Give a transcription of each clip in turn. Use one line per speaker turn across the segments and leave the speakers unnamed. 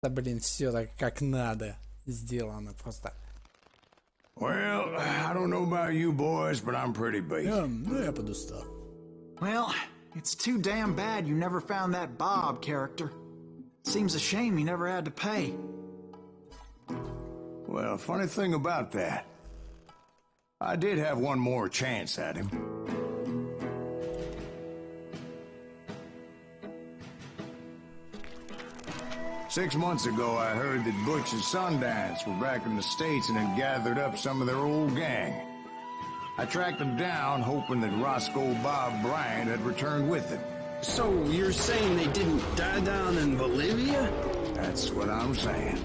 Да блин, все так как надо сделано просто.
Well, I don't know about you boys, but I'm pretty basic.
Ну я подустал.
Well, it's too damn bad you never found that Bob character. Seems a shame you never had to pay.
Well, funny thing about that, I did have one more chance at him. Six months ago, I heard that Butch and Sundance were back in the States and had gathered up some of their old gang. I tracked them down, hoping that Roscoe Bob Bryant had returned with them.
So you're saying they didn't die down in Bolivia?
That's what I'm saying.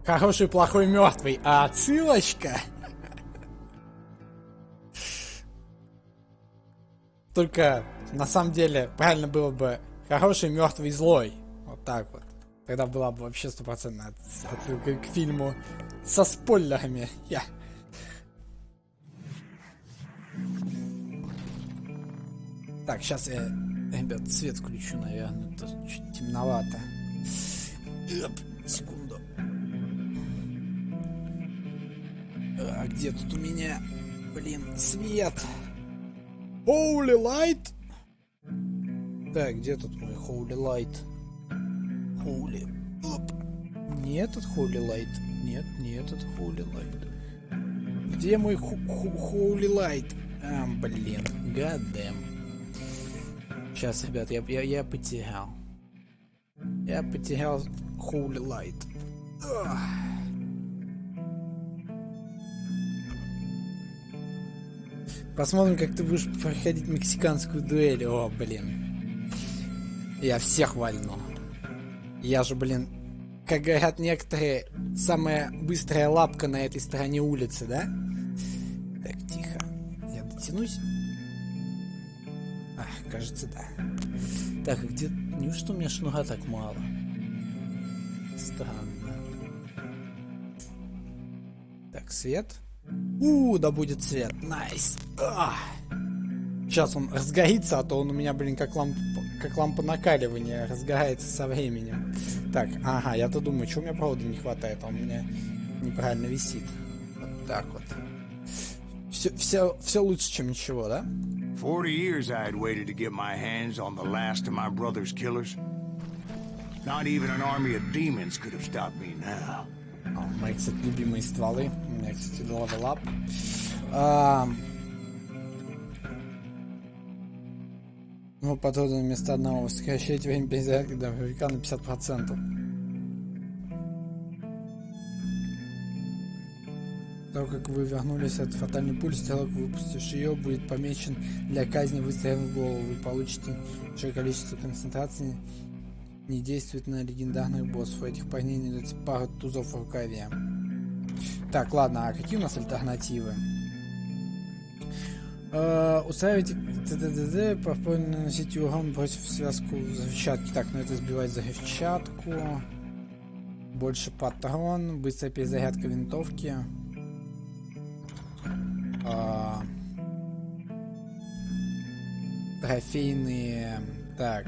Хороший, плохой, мертвый. А отсылочка? Только на самом деле правильно было бы хороший, мертвый, злой. Вот так вот. Тогда была бы вообще стопроцентная отсылка к фильму со спойлерами. Так, сейчас я, ребят, свет включу, наверное. Это чуть темновато. Секунду. А где тут у меня, блин, свет? Holy Light? Так, где тут мой Holy Light? Holy... Оп. Не этот Holy Light. Нет, не этот Holy Light. Где мой Holy Light? Блин, god damn. Сейчас, ребят, я потерял. Я потерял Holy Light. Посмотрим, как ты будешь проходить мексиканскую дуэль. О, блин. Я всех вальну. Я же, блин, как говорят некоторые, самая быстрая лапка на этой стороне улицы, да? Так, тихо. Я дотянусь. Ах, кажется, да. Так, где... Неужто у меня шнура так мало? Странно. Так, свет. Да будет свет. Найс. Сейчас он разгорится, а то он у меня, блин, как лампа накаливания разгорается со временем. Так, ага, я-то думаю, что у меня провода не хватает, а он у меня неправильно висит. Вот так вот. Все лучше, чем ничего, да?
40 years I had waited to get my hands on the last of my brother's killers. Not even an army of demons could have stopped me now.
Мои, кстати, любимые стволы. У меня, кстати, level up. Ну, патроны вместо одного. Сокращать время перезарядки до боевика на 50%. Так как вы вернулись от фатальной пули, стрелок, выпустивший ее, будет помечен для казни выстрелом в голову. Вы получите большое количество концентрации. Не действует на легендарных боссов. У этих парней найдется пара тузов в рукаве. Так, ладно, а какие у нас альтернативы? Устраивайте попробуйте наносить урон против связку взрывчатки. Так, ну это сбивать взрывчатку. Больше патрон. Быстрая перезарядка винтовки. Трофейные. Так.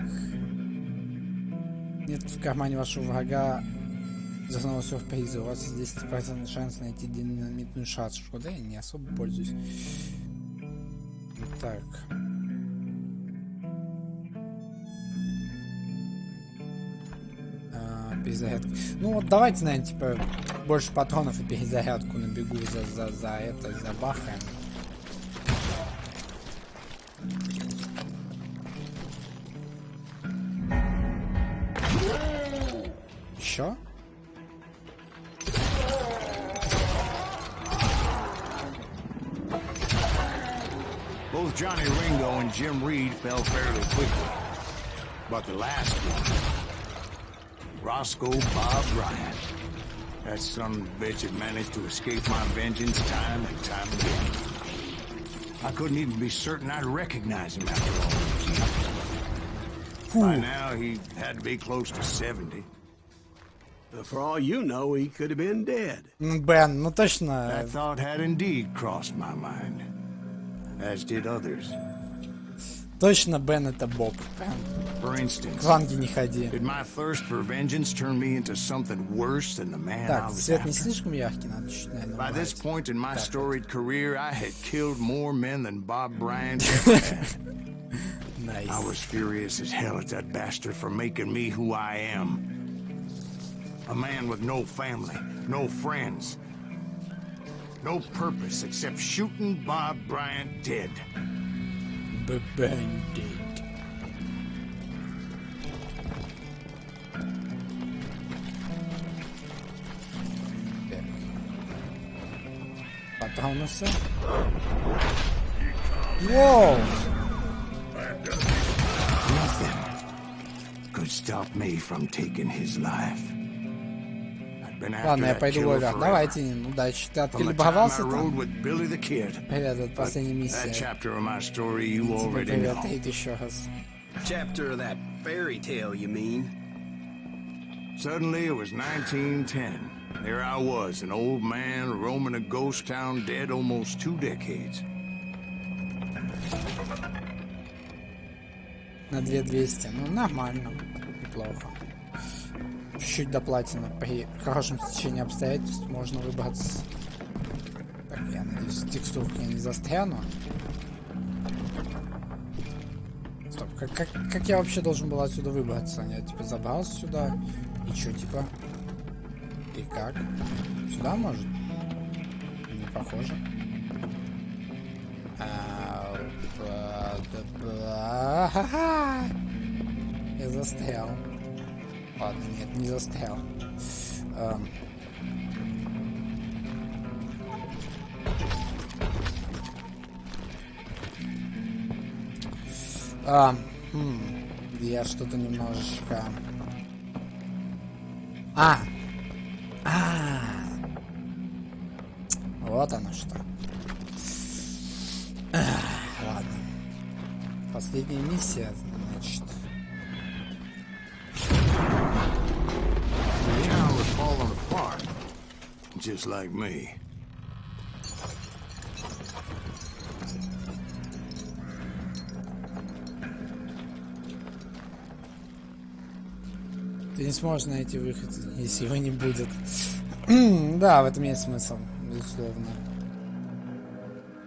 Нет в кармане вашего врага зазнал сюрприза. У вас есть 10% шанс найти динамитную шашку. Да, я не особо пользуюсь. Так. Перезарядка. Ну вот давайте, наверное, типа больше патронов и перезарядку набегу за бахаем. Еще?
Both Johnny Ringo and Jim Reed fell fairly quickly. But the last one, Roscoe Bob Bryant, that son of a bitch had managed to escape my vengeance time and time again. I couldn't even be certain I'd recognize him after all those years. By now, he had to be close to 70.
But for all you know, he could have been dead.
Бен, ну точно.
That thought had indeed crossed my mind. as did others.
Точно Бен это Боб.
For
К
instance,
Ванге не ходи.
did my thirst for vengeance turn me into something worse than the man I
Так,
was
свет не
after?
слишком яркий, надо чуть, наверное,
By this
убавить.
point in my
Так,
storied career, I had killed more men than Bob Bryant ever had. I was
Найс.
furious as hell at that bastard for making me who I am. A man with no family, no friends, no purpose except shooting Bob Bryant dead.
Бандит. Так. Патронусы. Воу!
Nothing could stop me from taking his life. I'd been after
Ладно, я
that
пойду
killer
вверх.
forever.
Давайте, удачи. Ты
From the time I
отколебовался
rode
там?
with Billy the Kid.
Привет, это последняя
That
миссия.
chapter of my story you
Тебе
already
привет,
know.
Эйд, еще раз.
Chapter of that fairy tale, you mean?
Suddenly it was 1910. There I was, an old man roaming a ghost town dead almost 2 decades.
На 2200. Ну, нормально. Неплохо. Чуть-чуть до платина. При хорошем стечении обстоятельств можно выбраться. Так, я надеюсь, в текстурке я не застряну. Стоп, как я вообще должен был отсюда выбраться? Я, типа, забрался сюда. И чё, типа? И как? Сюда, может? Не похоже. Я застрял. Ладно, нет, не застрял. Я что-то немножечко... Вот оно что. Ладно. Последняя миссия, значит.
The town was falling apart, just like me.
Ты не сможешь найти выход, если его не будет. Да, в этом есть смысл, безусловно.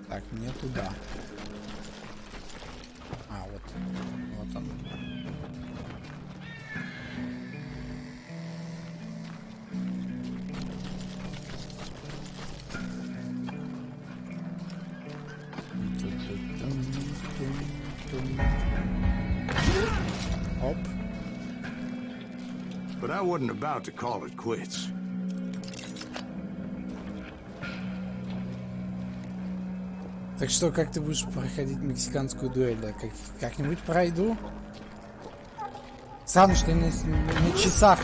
Так, мне туда. Вот он. Оп.
But I wasn't about to call it quits.
Так что, как ты будешь проходить мексиканскую дуэль? Да? Как-нибудь пройду? Странно, что на часах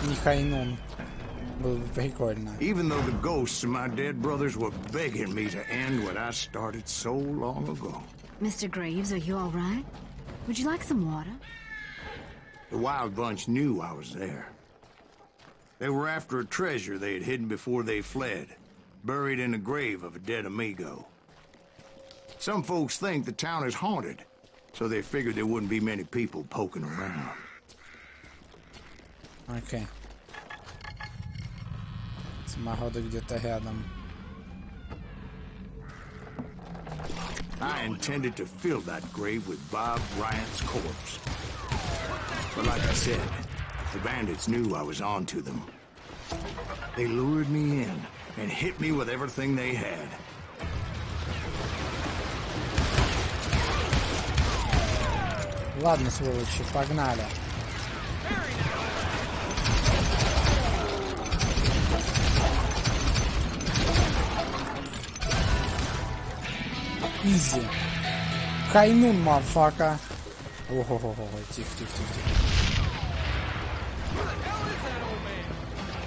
не хайнун. Было бы прикольно.
Even though the ghosts of my dead brothers were begging me to end what I started so long ago.
Mr. Graves, are you all right? Would you like some water?
The Wild Bunch knew I was there. They were after a treasure they had hidden before they fled, buried in the grave of a dead amigo. Some folks think the town is haunted, so they figured there wouldn't be many people poking around.
Окей. Самоходы где-то рядом.
I intended to fill that grave with Bob Bryant's corpse. But like I said, the bandits knew I was on to them. They lured me in and hit me with everything they had.
Ладно, сволочи, погнали. Изи. Хайнун, мафака. Ого-го-го, тихо.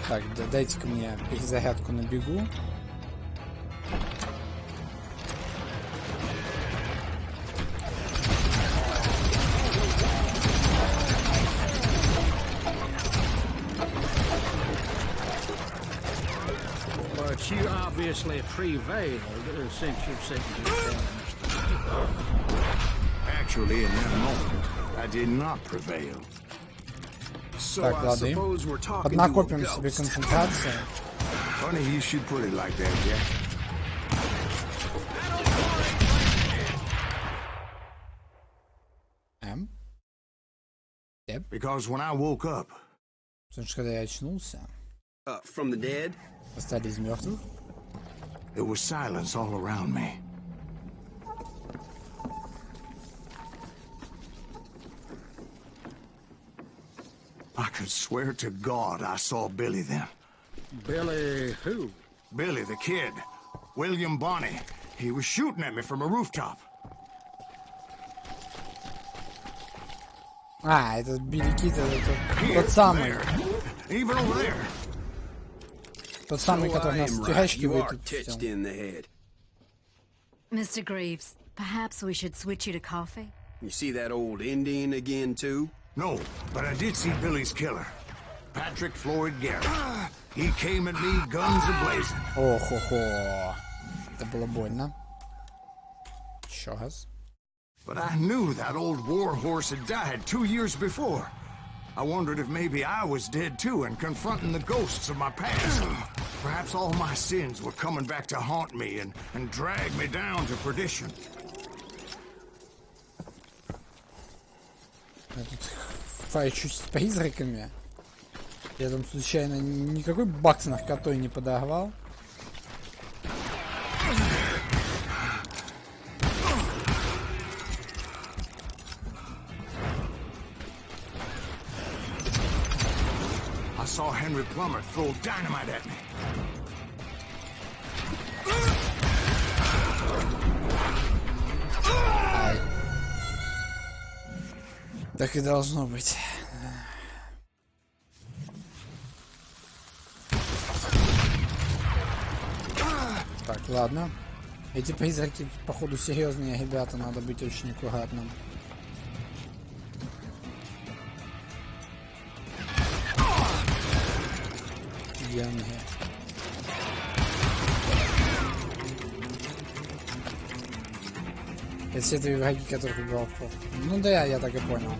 Так, дайте-ка мне перезарядку на бегу.
But you obviously prevailed since you've said you
naturally, in that moment, I did not prevail.
So
Так,
I
ладно.
suppose we're talking to a
Поднакопим себе
ghost.
концентрацию.
Funny you should put it like that, Jack.
Yep.
Because when I woke up,
Потому что когда я очнулся,
From the dead?
восстали из мертвых,
there was silence all around me. I could swear to God I saw Billy then.
Billy who?
Billy, the kid. William Bonney. He was shooting at me from a rooftop.
А, это Билли Кит, это
Here,
тот самый.
there, even over there.
Тот самый,
So
который
I
нас
am
в
right.
тягачке
You are titched
выпустил.
in the head.
Mr. Greaves, perhaps we should switch you to coffee?
You see that old Indian again, too?
No, but I did see Billy's killer. Patrick Floyd Garrett. He came at me, guns a-blazing.
Ох-хо-хо. Это было больно. Еще раз.
But I knew that old war horse had died 2 years before. I wondered if maybe I was dead too and confronting the ghosts of my past. Perhaps all my sins were coming back to haunt me and drag me down to perdition.
Я тут файчусь с призраками. Я там случайно никакой бакс наркотой не подорвал.
I saw Henry Plummer throw dynamite at me.
Ай. Так и должно быть. Так, ладно. Эти призраки, походу, серьезные ребята, надо быть очень аккуратным. Янги. Это все твои враги, которых убивал в форт. Ну да, я так и понял.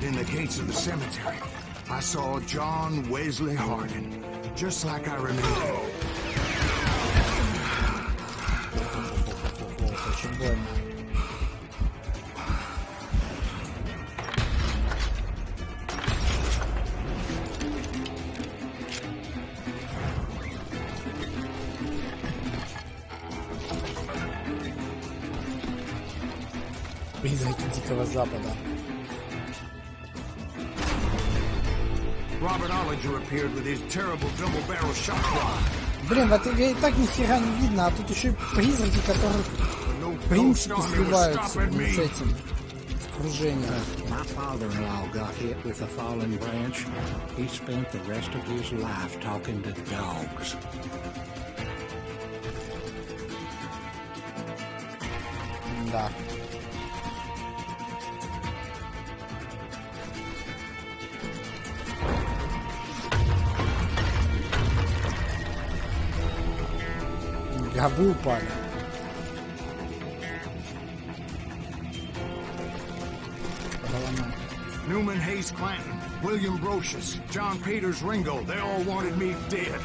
In the gates of the cemetery, I saw John Wesley Hardin, just like I remember.
Очень больно. Призраки Дикого Запада.
Robert Ollinger appeared with his terrible double-barrel shotgun.
Блин, в этой игре и так ни хера не видно, а тут еще и призраки, которые в принципе сливаются с этим окружением.
My father-in-law got hit with a fallen branch. He spent the rest of his life talking to dogs.
Да. Гробы упали.
Newman Hayes Clanton, William Brocious, John Peters Ringo, they all wanted me dead.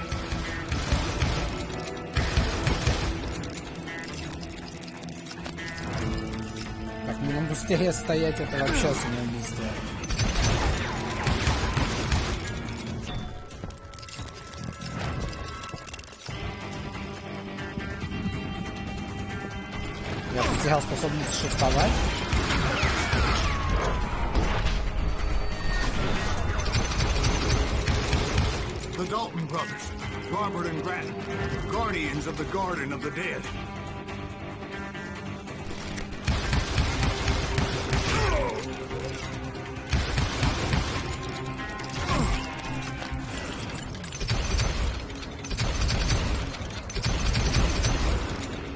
Так, ну быстрее стоять, это вообще самоубийство. Я потерял способность шифтовать.
The Dalton brothers, Robert and Grant, guardians of the Garden of the Dead.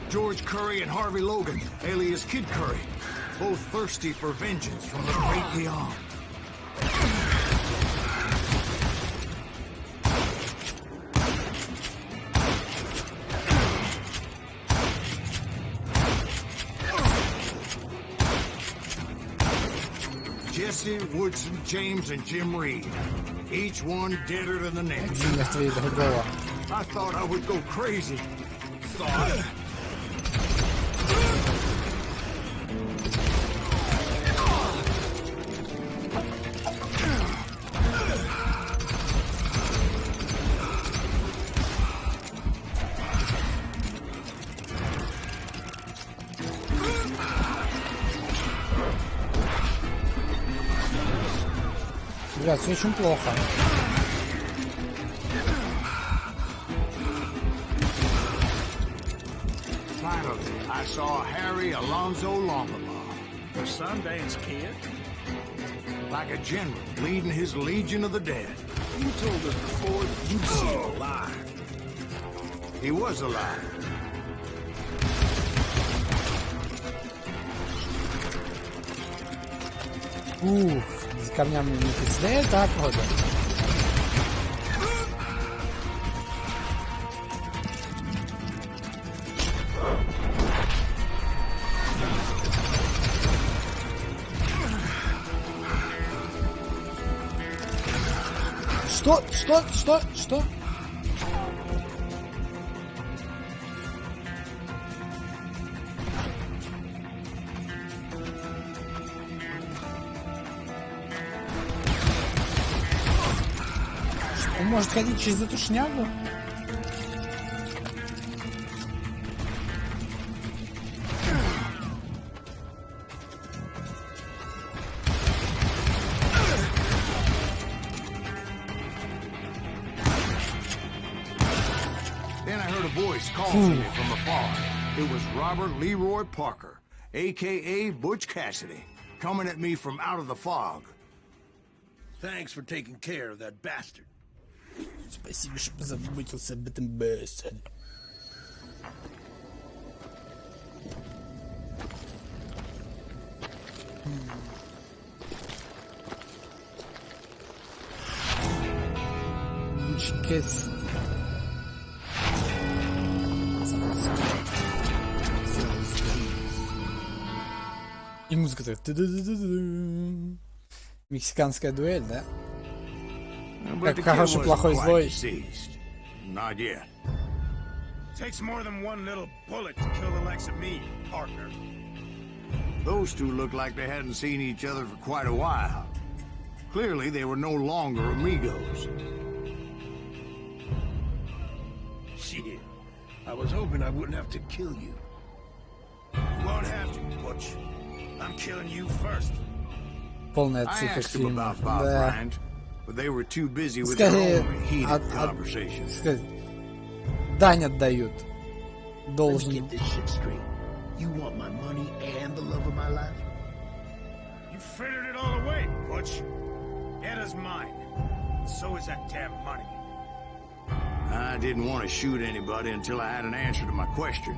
George Curry and Harvey Logan, alias Kid Curry, both thirsty for vengeance from the great beyond. Jesse, Woodson, James, and Jim Reed. Each one deader than the next. I thought I would go crazy. Thought.
Ребят, все очень плохо.
Finally, I saw Harry Alonzo Longabaugh.
The Sundance Kid?
Like a general leading his legion of the dead.
You told us before that you'd see him alive.
He was alive.
Ух, за камнями не представляет, так вот. Что? Он может ходить через эту шнягу?
Then I heard a voice calling to me from afar. It was Robert Leroy Parker, a.k.a. Butch Cassidy, coming at me from out of the fog.
Thanks for taking care of that bastard.
Спасибо, что позаботился об этом бастерде. И музыка так. Мексиканская дуэль, да? Как хороший, плохой, злой.
Not yet.
Takes more than one little bullet to kill the likes of me, partner.
Those two looked like they hadn't seen each other for quite a while. Clearly, they were no longer amigos.
Shit. I was hoping I wouldn't have to kill you. You won't have to, Butch. I'm killing you first.
Полная
I
цифра
asked him
фильма.
about Bob
Да.
Bryant, but they were too busy with their own heated conversations.
Дань отдают.
Let me
Должен.
get this shit straight. You want my money and the love of my life? You frittered it all away, Butch. Eda's mine. So is that damn money.
I didn't want to shoot anybody until I had an answer to my question,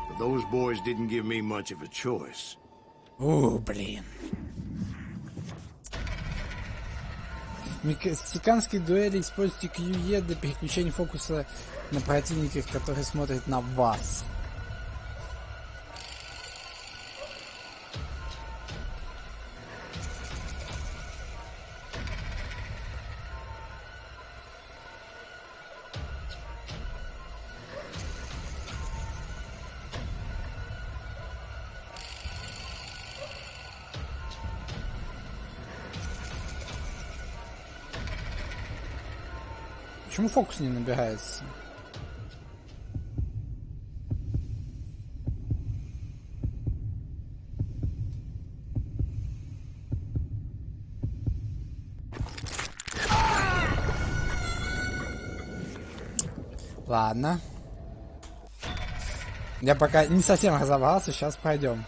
but those boys didn't give me much of a choice.
О, блин. В мексиканской дуэли используйте QE для переключения фокуса на противников, которые смотрят на вас. Почему фокус не набирается? Ладно. Я пока не совсем разобрался, сейчас пройдем.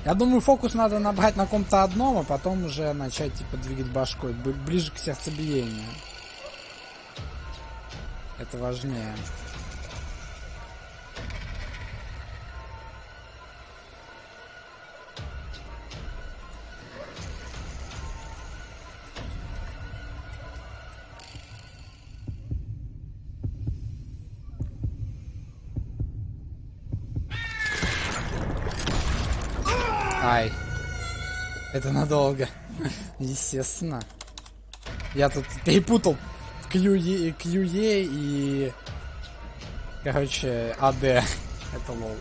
Я думаю, фокус надо набрать на ком-то одном, а потом уже начать типа двигать башкой, ближе к сердцебиению. Это важнее. Ай. Это надолго. Естественно. Я тут перепутал QE и... Короче, AD. Это лол.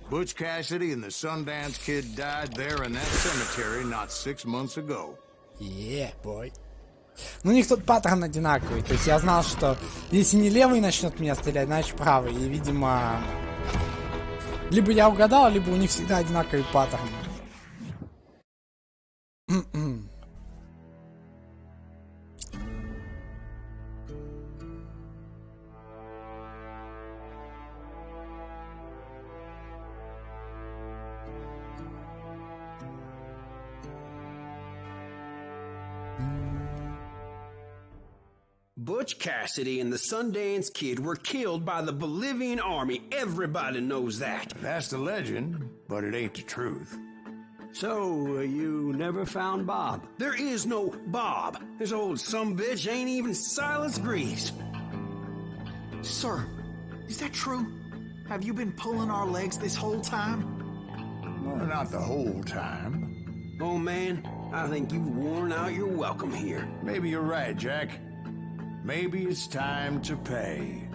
Butch Cassidy and the Sundance Kid died there in that cemetery not 6 months ago.
Yeah, boy. Ну, у них тут паттерн одинаковый. То есть я знал, что если не левый начнет меня стрелять, значит правый. И, видимо, либо я угадал, либо у них всегда одинаковый паттерн.
Butch Cassidy and the Sundance Kid were killed by the Bolivian army. Everybody knows that.
That's the legend, but it ain't the truth.
So, you never found Bob? There is no Bob. This old sumbitch ain't even Silas Greaves.
Sir, is that true? Have you been pulling our legs this whole time?
Well, not the whole time.
Oh, man, I think you've worn out your welcome here.
Maybe you're right, Jack. Maybe it's time to pay.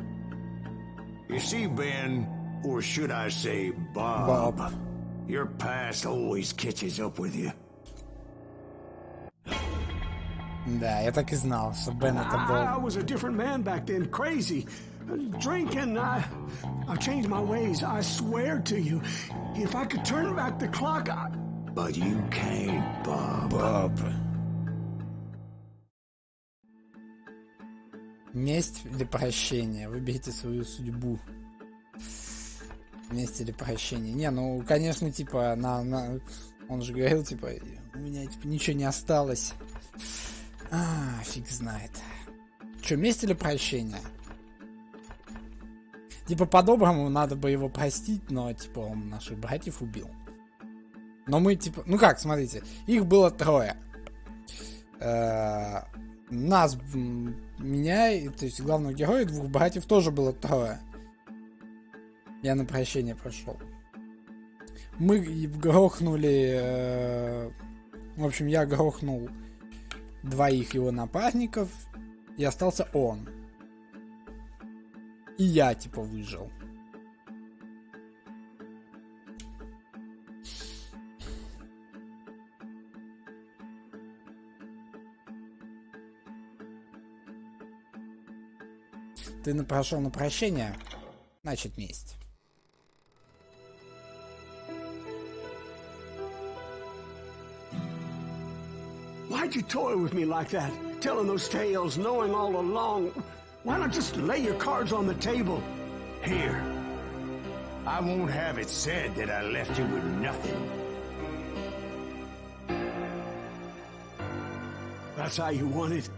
You see, Ben, or should I say Bob, your past always catches up with you.
Да, я так и знал, что Бен это был.
I was a different man back then, crazy. Drinking, I've changed my ways, I swear to you. If I could turn back the clock,
But you can't, Bob.
Месть или прощение? Выберите свою судьбу. Месть или прощение? Не, ну, конечно, типа, он же говорил, типа, у меня, типа, ничего не осталось. Фиг знает. Че, месть или прощение? Типа, по-доброму надо бы его простить, но, типа, он наших братьев убил. Но мы, типа, ну как, смотрите, их было 3. Нас, меня, то есть главного героя, 2 братьев тоже было 3. Я на прощение прошел. Мы грохнули... в общем, я грохнул 2 его напарников, и остался он. И я, типа, выжил. Ты прошел на прощение, значит, месть.
why'd you toy with me like that? Telling those tales, knowing all along. Why not just lay your cards on the table?
Here. I won't have it said that I left you with nothing.
That's how you want it?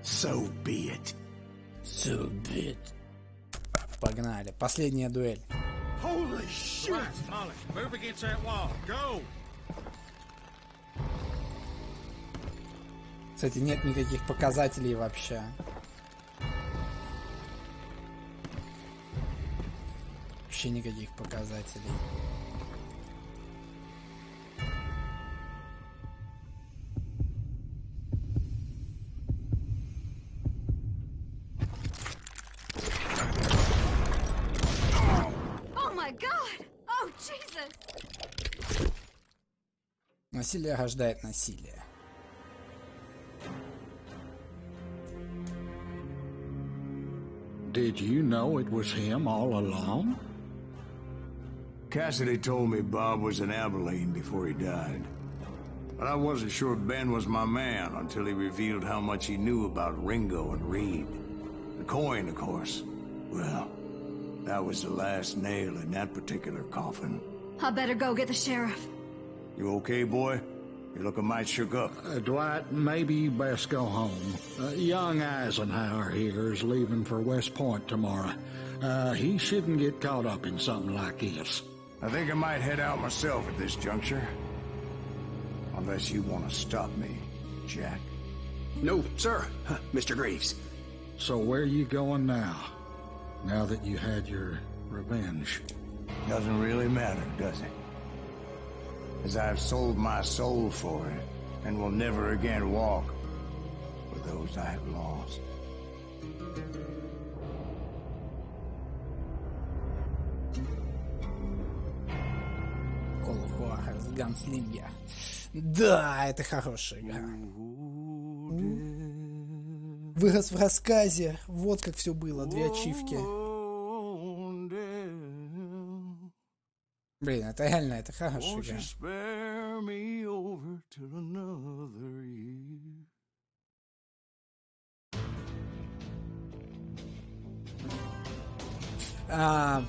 So be it.
So be it. Погнали. Последняя дуэль.
Holy shit!
Molly, move against that wall. Go!
Кстати, нет никаких показателей вообще. Вообще никаких показателей. Насилие рождает насилие.
Did you know it was him all along?
Cassidy told me Bob was in Abilene before he died. But I wasn't sure Ben was my man until he revealed how much he knew about Ringo and Reed. The coin, of course. Well, that was the last nail in that particular coffin.
I better go get the sheriff.
You okay, boy? You're looking mighty shook up.
Dwight, maybe you best go home. Young Eisenhower here is leaving for West Point tomorrow. He shouldn't get caught up in something like this.
I think I might head out myself at this juncture. Unless you want to stop me, Jack.
No, sir, Mr. Greaves.
So where you going now? Now that you had your revenge?
Doesn't really matter, does it? As I've sold my soul for it, and will never again walk with those I have lost.
Call of Juarez, Ганслингер. Да, это хорошая игра. Вырос в рассказе. Вот как все было. 2 ачивки. Блин, это реально, это хорошая игра.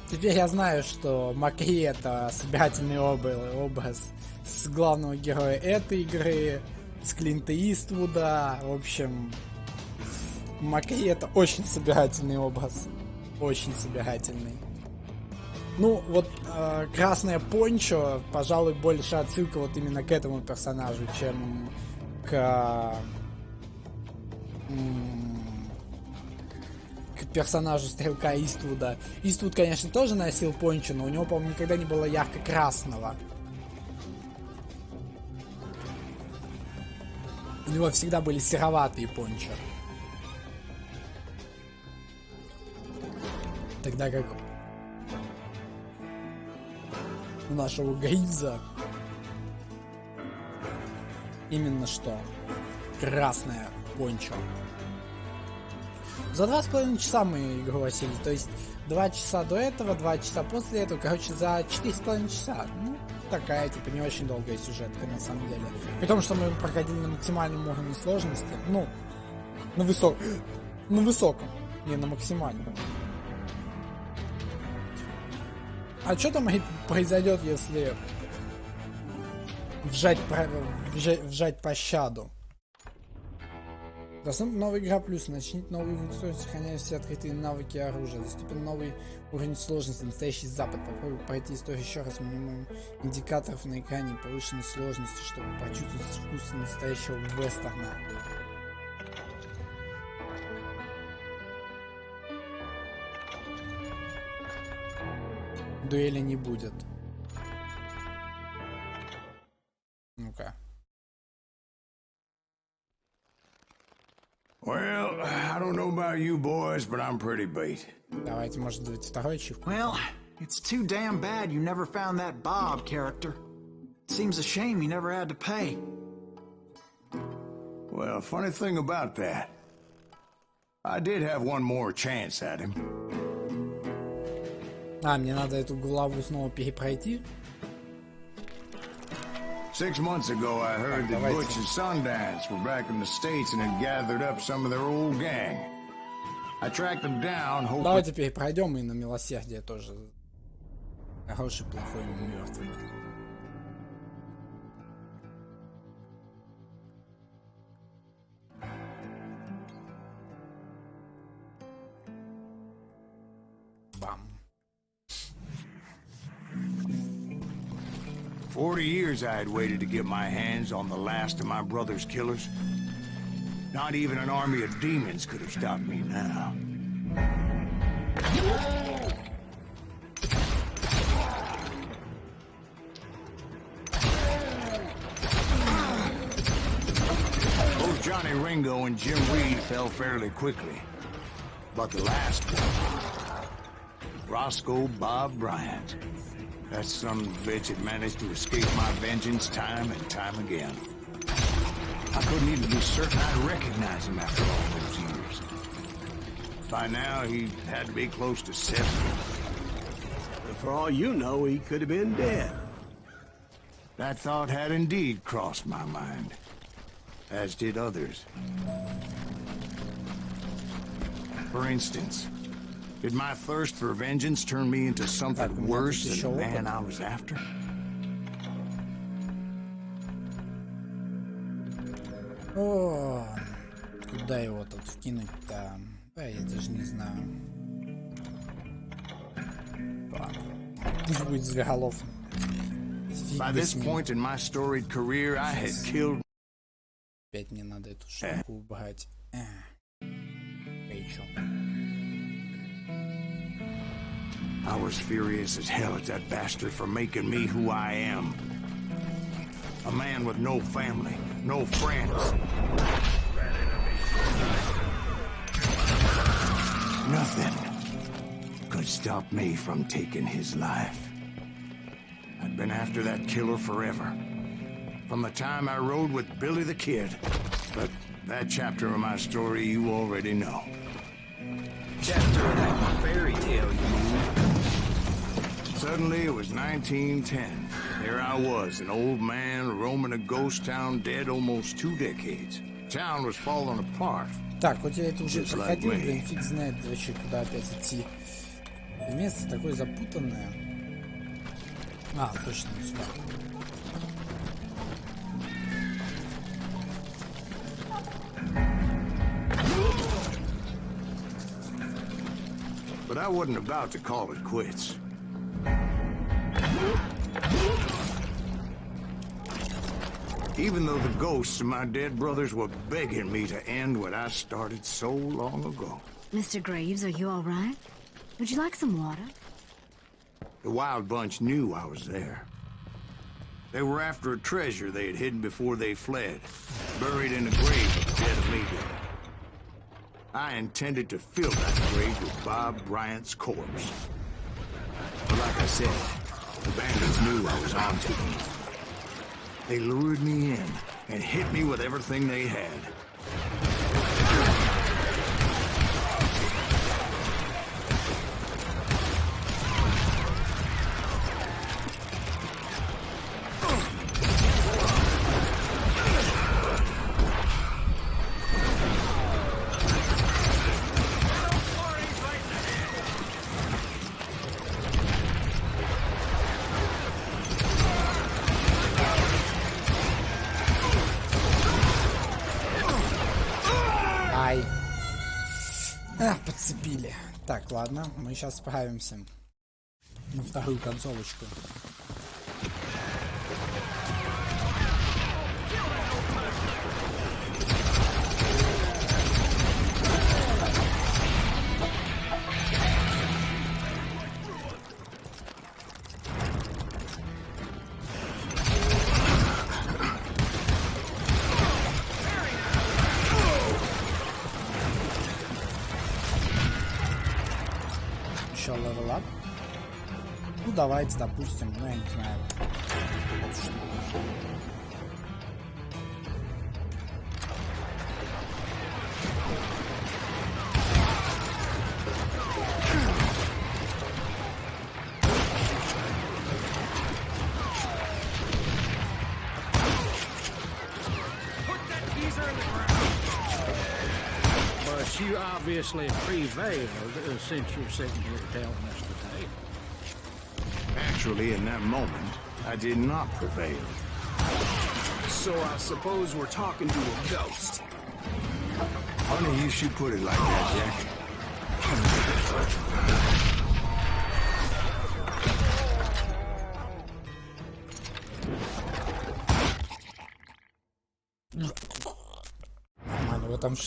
Теперь я знаю, что Макри — это собирательный образ с главного героя этой игры, с Клинта Иствуда. В общем, Макри — это очень собирательный образ. Очень собирательный. Ну, вот красное пончо, пожалуй, больше отсылка вот именно к этому персонажу, чем к персонажу стрелка Иствуда. Иствуд, конечно, тоже носил пончо, но у него, по-моему, никогда не было ярко-красного. У него всегда были сероватые пончо. Тогда как у нашего Гривза именно что красное пончо. За 2,5 часа мы игру осилили, то есть 2 часа до этого, 2 часа после этого, короче, за 4,5 часа. Ну, такая, типа, не очень долгая сюжетка, на самом деле. При том, что мы проходили на максимальном уровне сложности, ну, на высоком, не на максимальном. А что там произойдет, если вжать пощаду? Доступна новая игра плюс. Начните новый вид истории, сохраняя все открытые навыки оружия. Доступен новый уровень сложности. Настоящий запад. Попробуй пройти историю еще раз. Минимум индикаторов на экране повышенной сложности, чтобы почувствовать вкус настоящего вестерна. Дуэли не будет. Ну-ка.
Well, I don't know about you boys, but I'm pretty beat.
Давайте, может быть, второй ачивку.
Well, it's too damn bad you never found that Bob character. Seems a shame you never had to pay.
Well, funny thing about that, I did have one more chance at him.
Мне надо эту главу снова перепройти.
6 months ago, I heard that Butch and Sundance were back in the States and had gathered up some of their old gang. I tracked them down, hoping...
Давайте перепройдем и на милосердие тоже. Хороший, плохой, мертвый. Бам.
40 years I had waited to get my hands on the last of my brother's killers. Not even an army of demons could have stopped me now. Both Johnny Ringo and Jim Reed fell fairly quickly. But the last one, Roscoe Bob Bryant. That son of a bitch had managed to escape my vengeance time and time again. I couldn't even be certain I'd recognize him after all those years. By now, he had to be close to 70.
But for all you know, he could have been dead.
That thought had indeed crossed my mind, as did others. For instance, Did my thirst for vengeance turn me into something worse than the man I was after?
О, куда его тут вкинуть-то? Да, я даже не знаю. Пусть будет заголовно.
By this point in my storied career, I had killed.
Опять мне надо эту штуку убрать.
I was furious as hell at that bastard for making me who I am. A man with no family, no friends. Nothing could stop me from taking his life. I'd been after that killer forever. From the time I rode with Billy the Kid. But that chapter of my story you already know.
Chapter of that fairy tale, you mean?
Suddenly it was 1910. There I was, an old man roaming a ghost town dead almost 2 decades. Town was falling apart.
Так, хоть я это уже проходил, блин, фиг знает вообще, куда опять идти. Место такое запутанное. А, точно, сюда.
But I wasn't about to call it quits. Even though the ghosts of my dead brothers were begging me to end what I started so long ago.
Mr. Graves, are you all right? Would you like some water?
The Wild Bunch knew I was there. They were after a treasure they had hidden before they fled, buried in a grave dead of me there. I intended to fill that grave with Bob Bryant's corpse. But like I said, the bandits knew I was on to them. They lured me in and hit me with everything they had.
Подцепили. Так, ладно, мы сейчас справимся на вторую концовочку. Level up. Ну давайте, допустим, ну я не знаю.
You obviously prevailed since you're sitting here telling us today.
Actually, in that moment, I did not prevail.
So I suppose we're talking to a ghost.
Funny you should put it like that, Jack.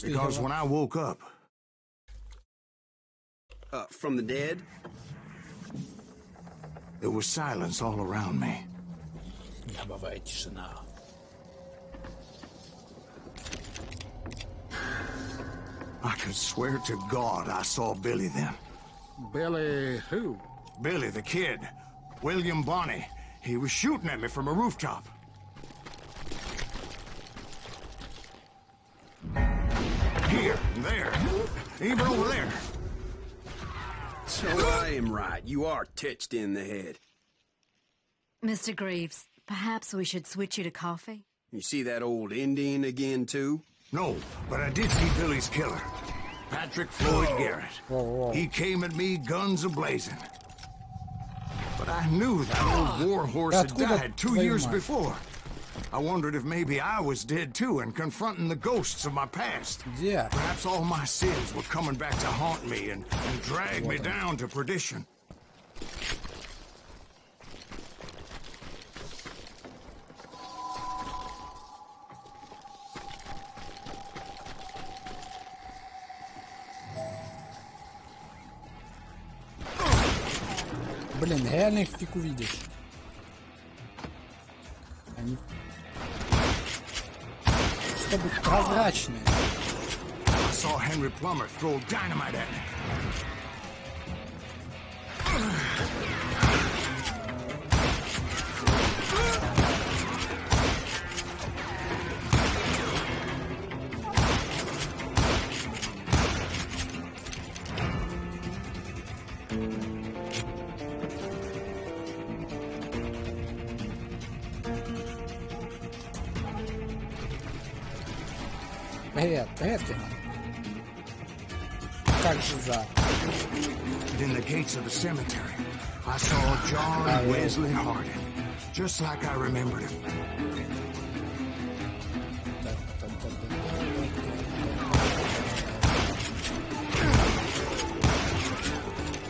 Because when I woke up...
From the dead?
There was silence all around me.
Гробовая тишина.
I could swear to God I saw Billy then.
Billy who?
Billy the Kid. William Bonney. He was shooting at me from a rooftop. Here, there, even over there.
So I am right. You are touched in the head.
Mr. Graves, perhaps we should switch you to coffee?
You see that old Indian again, too?
No, but I did see Billy's killer. Patrick Floyd Garrett.
Whoa.
He came at me guns a-blazing. But I knew that old war horse had died 2 years before. I wondered if maybe I was dead too and confronting the ghosts of my past.
Yeah.
Perhaps all my sins were coming back to haunt me and drag me down to perdition.
Блин, реально их фиг увидишь. Они... Чтобы прозрачные.
I saw Henry Plummer throw dynamite at me.
Привет, Кирилл. Как же за...
In the gates of the cemetery, I saw John Wesley Hardin, just like I remembered him.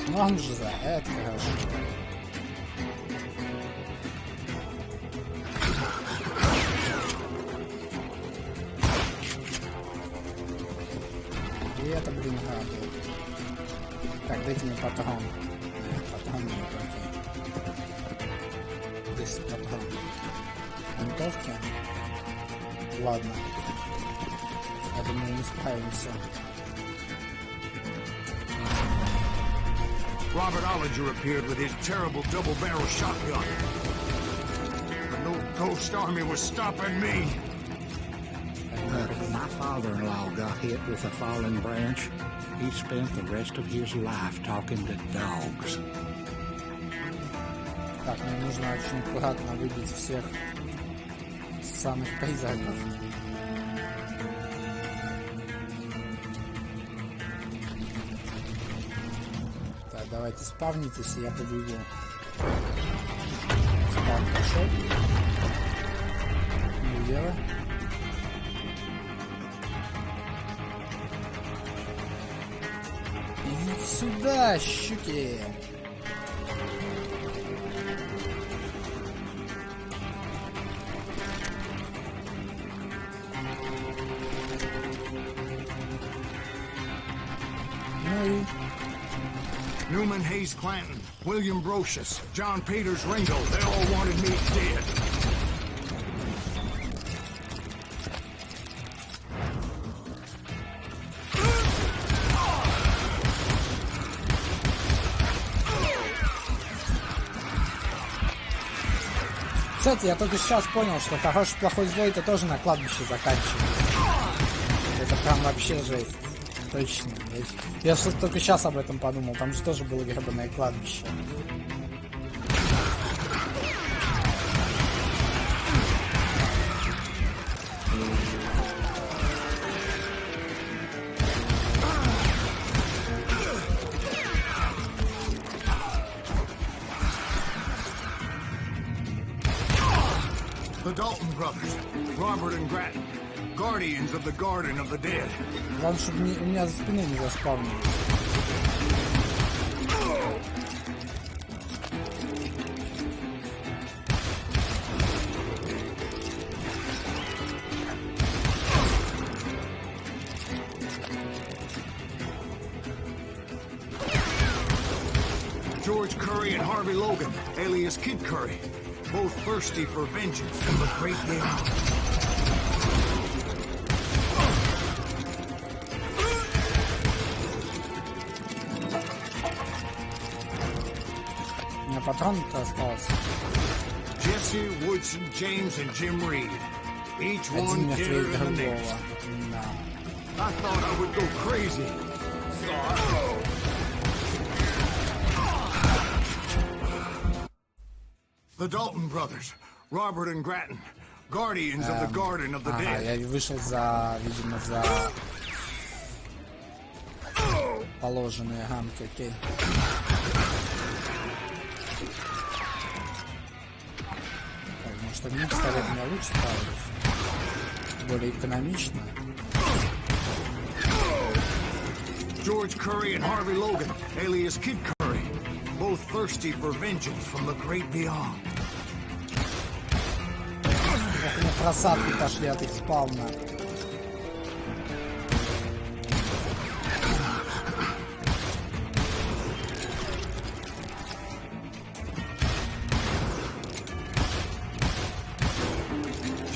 Ну он же за это хорошо. И это, блин, радует. Так, дайте мне патрон. Патрон не окей. Здесь патрон. Винтовки. Ладно. Я думаю, не справимся.
Robert Ollinger appeared with his terrible double-barrel shotgun. But no ghost army was stopping me.
My father-in-law got hit with a fallen branch. He spent the rest of his life talking to dogs.
Так, мне нужно очень аккуратно выбить всех самых призраков. Так, давайте спавнитесь, и я побегу. Спавн пошел. Влево. Идите сюда, щуки!
Newman Hayes Clanton, William Brocious, John Peters Ringo, they all wanted me dead.
Кстати, я только сейчас понял, что хороший, плохой, злой это тоже на кладбище заканчивается. Это прям вообще жесть. Точно. Я что-то только сейчас об этом подумал. Там же тоже было гребаное кладбище.
The Dalton brothers, Robert and Grattan, guardians of the Garden of the Dead.
Главное, чтобы у меня за спиной не заспавнили.
George Curry and Harvey Logan, alias Kid Curry, both thirsty for vengeance from the great game.
У меня патрон-то остался.
Jesse, Woodson, James, and Jim Reed. Each one deader than the next. I thought I would go crazy. The Dalton brothers, Robert and Grattan, guardians of the Garden of the Dead.
Я вышел за, видимо, за положенные рамки, окей. Так, может, одним пистолетом я лучше справлюсь. Более экономично.
George Curry and Harvey Logan, alias Kid Curry, both thirsty for vengeance from the great beyond.
Как на просадку пошли от их спавна.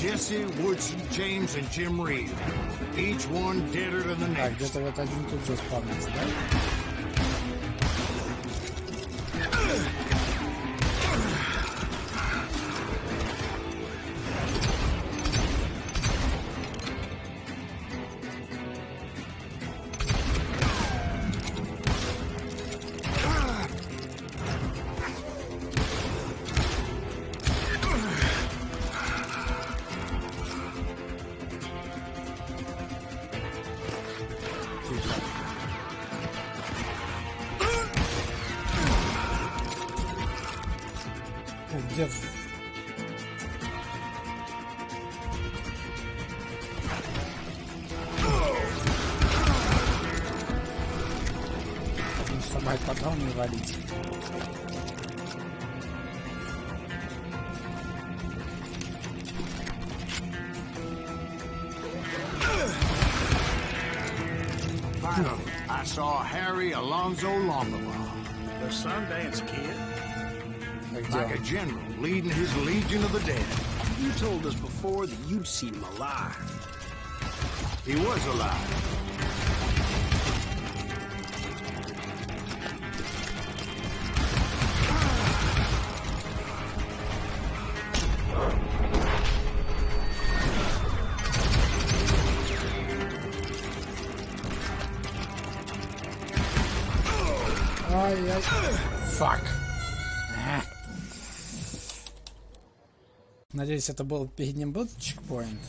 Jesse, Woodson, James, and Jim Reed. Each one deader than the
Так,
next.
где-то вот один тут же спавнится, да? Где? Собак потом не валить.
Finally, I saw Harry Alonzo Longabaugh.
The Sundance Kid?
Like a general leading his legion of the dead.
You told us before that you'd seen him alive.
He was alive.
Ай-яй. Фак. Надеюсь, это был перед ним был чекпоинт.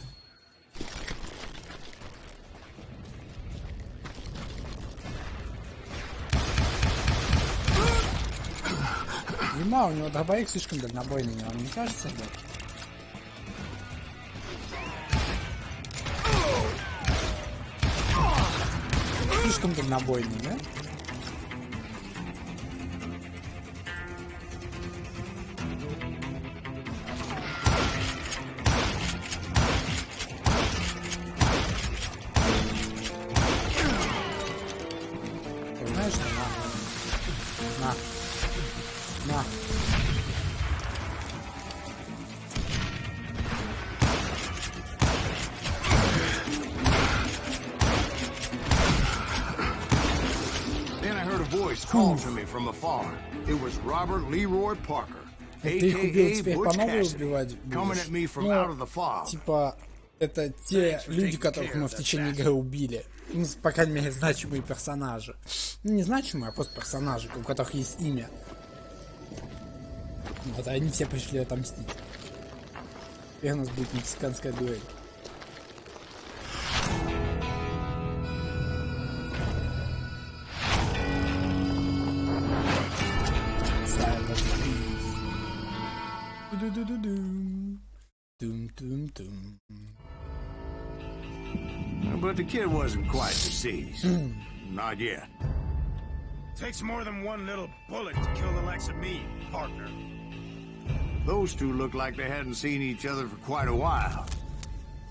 Ема, у него дробовик слишком дальнобойный, вам не кажется, да? Слишком дальнобойный, да? Знаешь, что на.
Then I heard a voice call to me from afar. It was Robert Leroy Parker,
Ты их убил,
a.k.a.
теперь
Butch
по новой
Cassidy,
убивать
coming
будешь?
at me from out of the fog.
Типа, это те люди, которых мы в течение игры убили. Ну, по крайней мере, значимые персонажи. Ну, не значимые, а просто персонажи, у которых есть имя. Вот, они все пришли отомстить. Теперь у нас будет мексиканская дуэль.
But the kid wasn't quite deceased. Not yet.
Takes more than one little bullet to kill the likes of me, partner.
Those two looked like they hadn't seen each other for quite a while.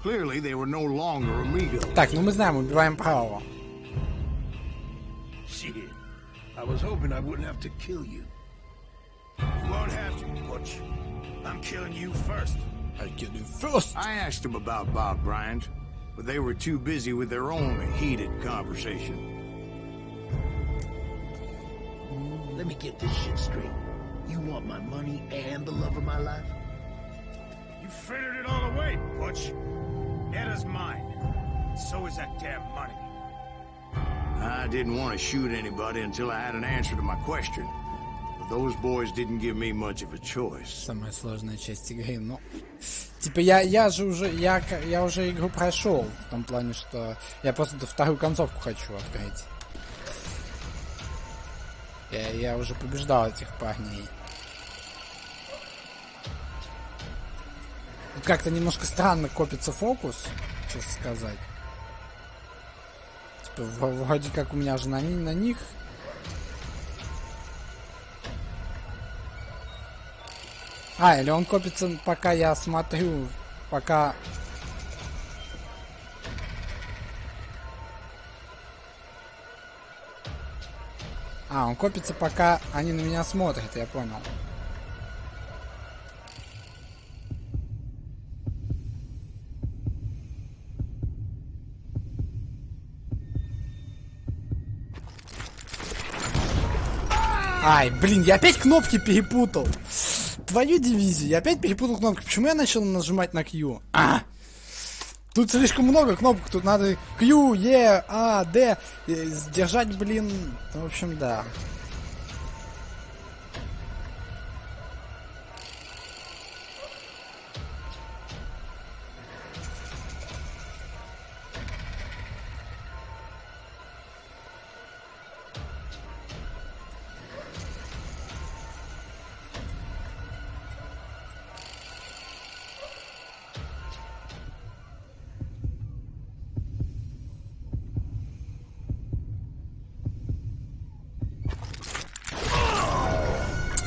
Clearly, they were no longer amigos.
Так, ну мы знаем, убиваем правого.
Shit. I was hoping I wouldn't have to kill you. You won't have to, Butch. I'm killing you first.
I kill you first.
I asked them about Bob Bryant, but they were too busy with their own heated conversation.
Let me get this shit straight. You want my money and the love of my life?
You frittered it all away, Butch. Eda's mine. So is that damn money.
I didn't want to shoot anybody until I had an answer to my question. But those boys didn't give me much of a choice.
Самая сложная часть игры, но... Типа, я уже игру прошел. В том плане, что я просто вторую концовку хочу открыть. Я уже побеждал этих парней. Тут как-то немножко странно копится фокус, честно сказать. Типа, вроде как у меня же на них. Или он копится, пока я смотрю, пока... он копится, пока они на меня смотрят, я понял. Блин, я опять кнопки перепутал. Твою дивизию, я опять перепутал кнопки. Почему я начал нажимать на Q? Тут слишком много кнопок, тут надо Q, E, A, D. Сдержать, блин. В общем, да.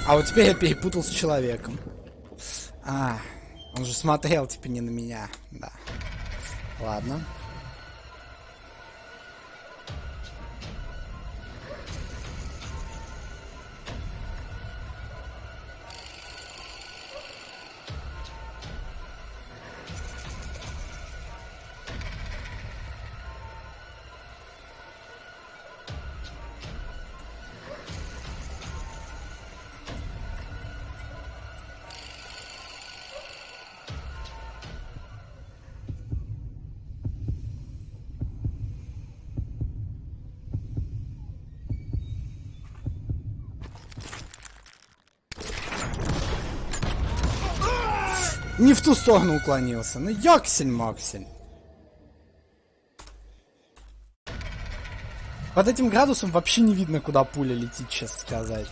А вот теперь я перепутал с человеком. Он же смотрел, типа, не на меня. Да. Ладно. Не в ту сторону уклонился. Ну, ёксель-моксель. Под этим градусом вообще не видно, куда пуля летит, честно сказать.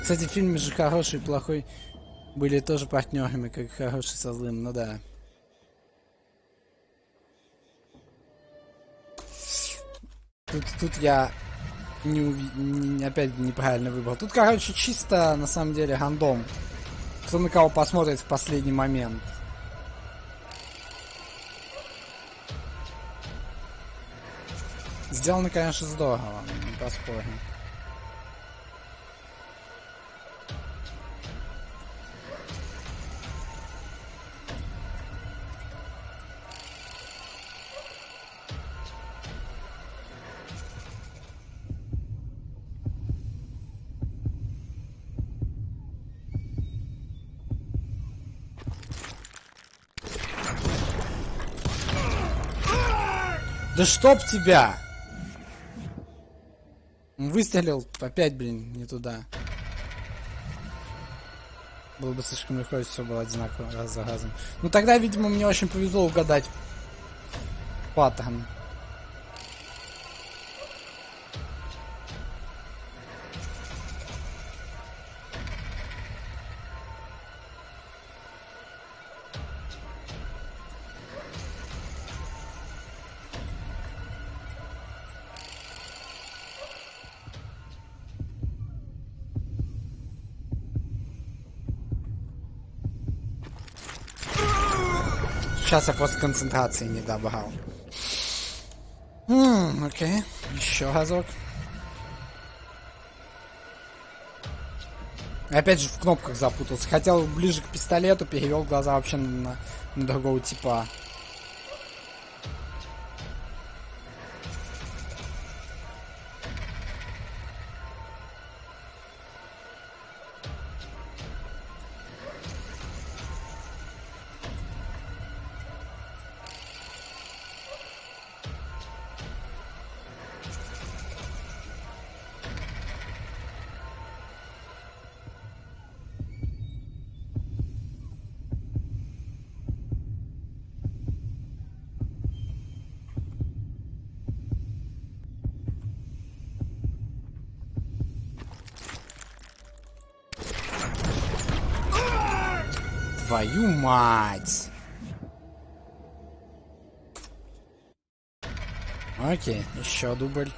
Кстати, в фильме же «Хороший» и «Плохой» были тоже партнерами, как «Хороший» со «Злым», ну да. Тут я опять неправильно выбрал. Тут, короче, чисто, на самом деле, рандом. Кто на кого посмотрит в последний момент. Сделано, конечно, здорово, не поспорим. Да чтоб тебя! Выстрелил опять, блин, не туда. Было бы слишком легко, если все было одинаково раз за разом. Ну тогда, видимо, мне очень повезло угадать паттерн. Сейчас я просто концентрации не добавил. Окей. Еще разок. Опять же в кнопках запутался. Хотел ближе к пистолету, перевел глаза вообще на другого типа. твою мать. Окей, еще дубль.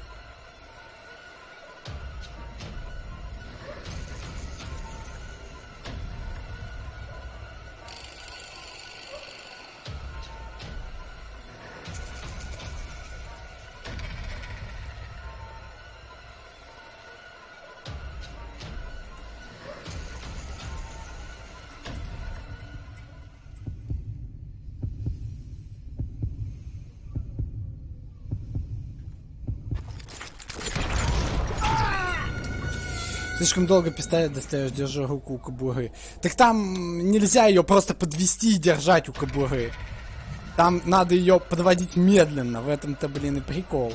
Слишком долго пистолет достаешь, держа руку у кобуры. Так там нельзя ее просто подвести и держать у кобуры. Там надо ее подводить медленно. В этом-то, блин, и прикол.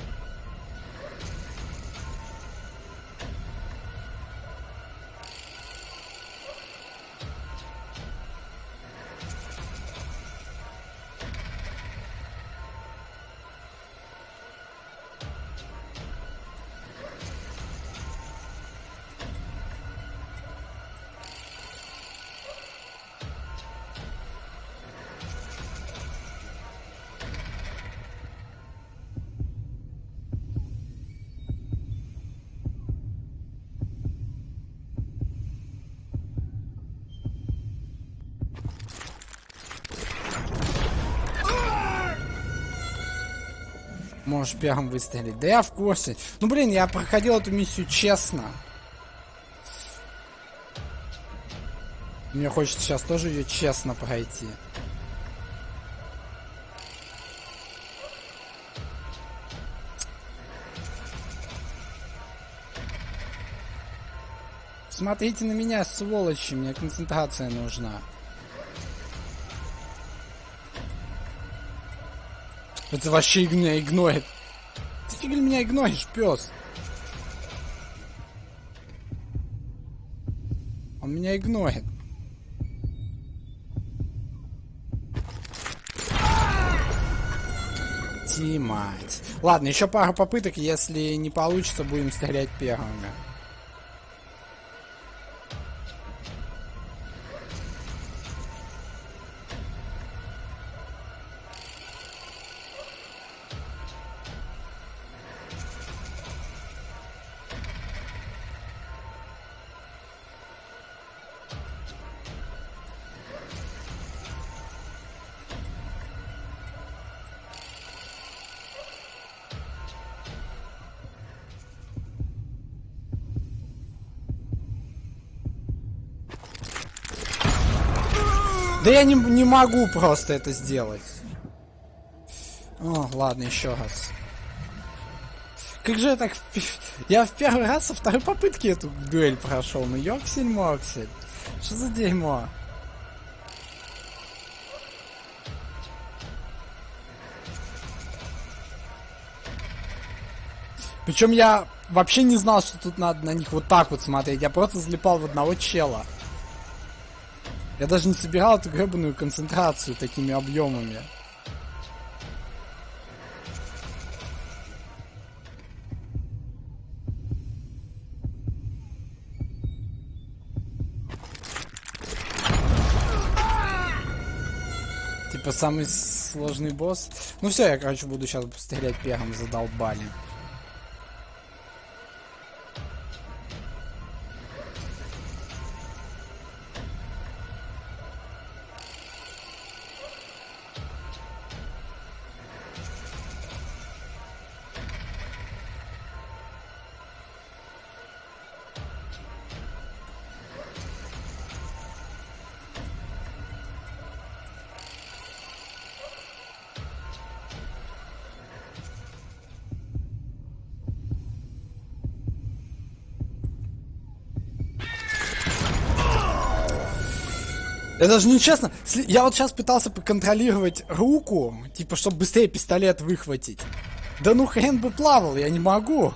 Можешь первым выстрелить. Да я в курсе. Ну, блин, я проходил эту миссию честно. Мне хочется сейчас тоже ее честно пройти. Смотрите на меня, сволочи. Мне концентрация нужна. Это вообще меня игнорит. Ты фига меня игноришь, пес? Он меня игнорит. Мать. Ладно, еще пару попыток. Если не получится, будем стрелять первыми. Да я не могу просто это сделать. О, ладно, еще раз. Как же я так... Я в первый раз со второй попытки эту дуэль прошел. Ну, ёксель-моксель. Что за дерьмо? Причем я вообще не знал, что тут надо на них вот так вот смотреть. Я просто залипал в одного чела. Я даже не собирал эту гребаную концентрацию такими объемами. Типа самый сложный босс. Ну все, я, короче, буду сейчас стрелять первым, задолбали. Это даже нечестно. Я вот сейчас пытался поконтролировать руку, типа, чтобы быстрее пистолет выхватить. Да ну хрен бы плавал, я не могу.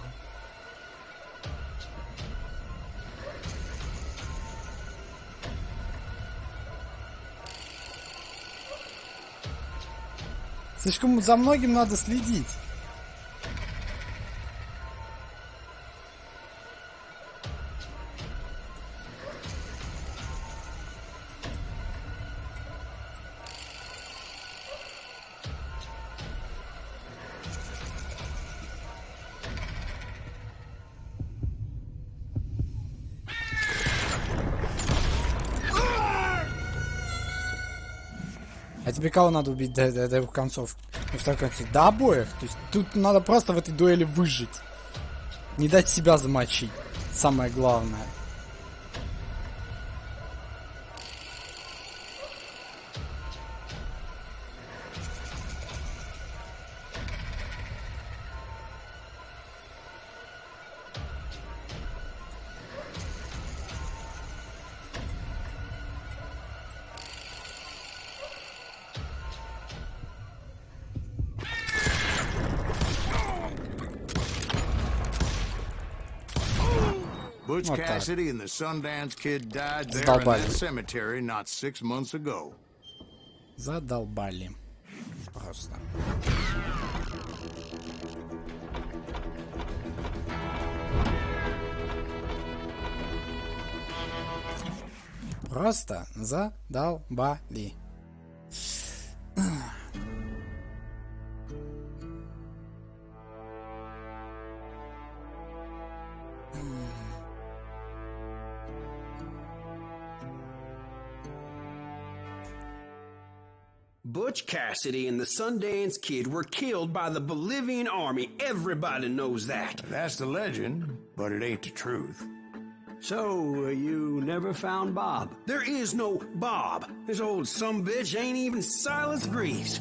Слишком за многим надо следить. А тебе кого надо убить до этой концовки? И в таком конце, до обоих. То есть тут надо просто в этой дуэли выжить. Не дать себя замочить. Самое главное.
Butch
Вот так.
Cassidy and the Sundance Kid died there in that cemetery not 6 months ago.
Задолбали. Просто. Просто задолбали.
Butch Cassidy and the Sundance Kid were killed by the Bolivian army. Everybody knows that.
That's the legend, but it ain't the truth.
So, you never found Bob? There is no Bob. This old sumbitch ain't even Silas Greaves.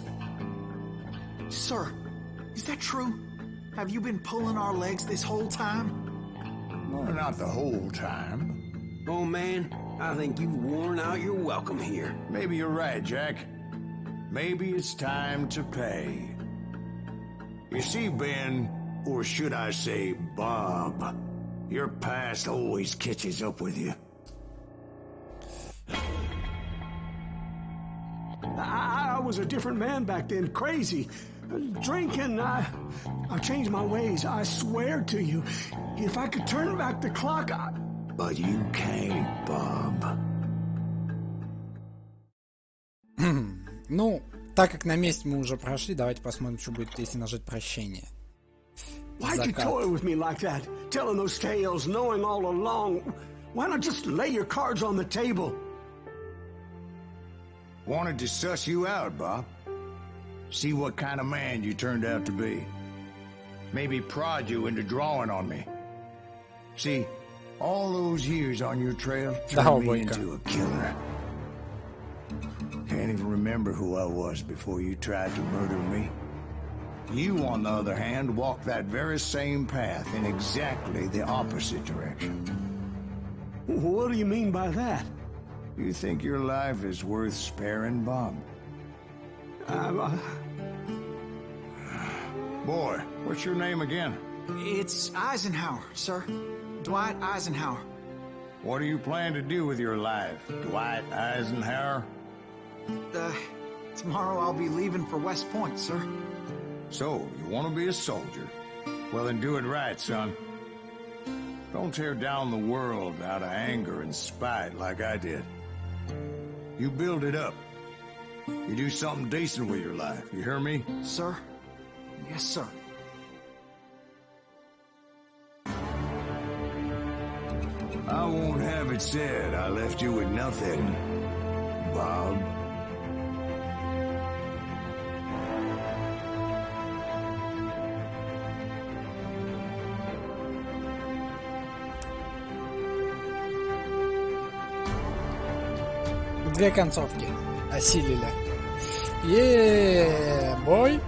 Sir, is that true? Have you been pulling our legs this whole time?
Well, not the whole time.
Oh, man, I think you've worn out your welcome here.
Maybe you're right, Jack. Maybe it's time to pay. You see, Ben, or should I say Bob, your past always catches up with you.
I was a different man back then, crazy. Drinking, I changed my ways, I swear to you. If I could turn back the clock,
But you can't, Bob.
Ну, так как на месть мы уже прошли, давайте посмотрим, что будет, если нажать прощение.
why'd you toy with me like that? Telling those tales, knowing all along. Why not just lay your cards on the table?
Wanted to suss you out, Bob. See what kind of man you turned out to be. Maybe prod you into drawing on me. See, all those years on your trail turned me into a killer. Can't even remember who I was before you tried to murder me. You, on the other hand, walked that very same path in exactly the opposite direction.
What do you mean by that?
You think your life is worth sparing, Bob? Boy, what's your name again?
It's Eisenhower, sir. Dwight Eisenhower.
What do you plan to do with your life, Dwight Eisenhower?
Tomorrow I'll be leaving for West Point, sir.
So, you want to be a soldier? Well, then do it right, son. Don't tear down the world out of anger and spite like I did. You build it up. You do something decent with your life, you hear me?
Sir? Yes, sir.
I won't have it said I left you with nothing, Bob.
Две концовки осилили. Бой.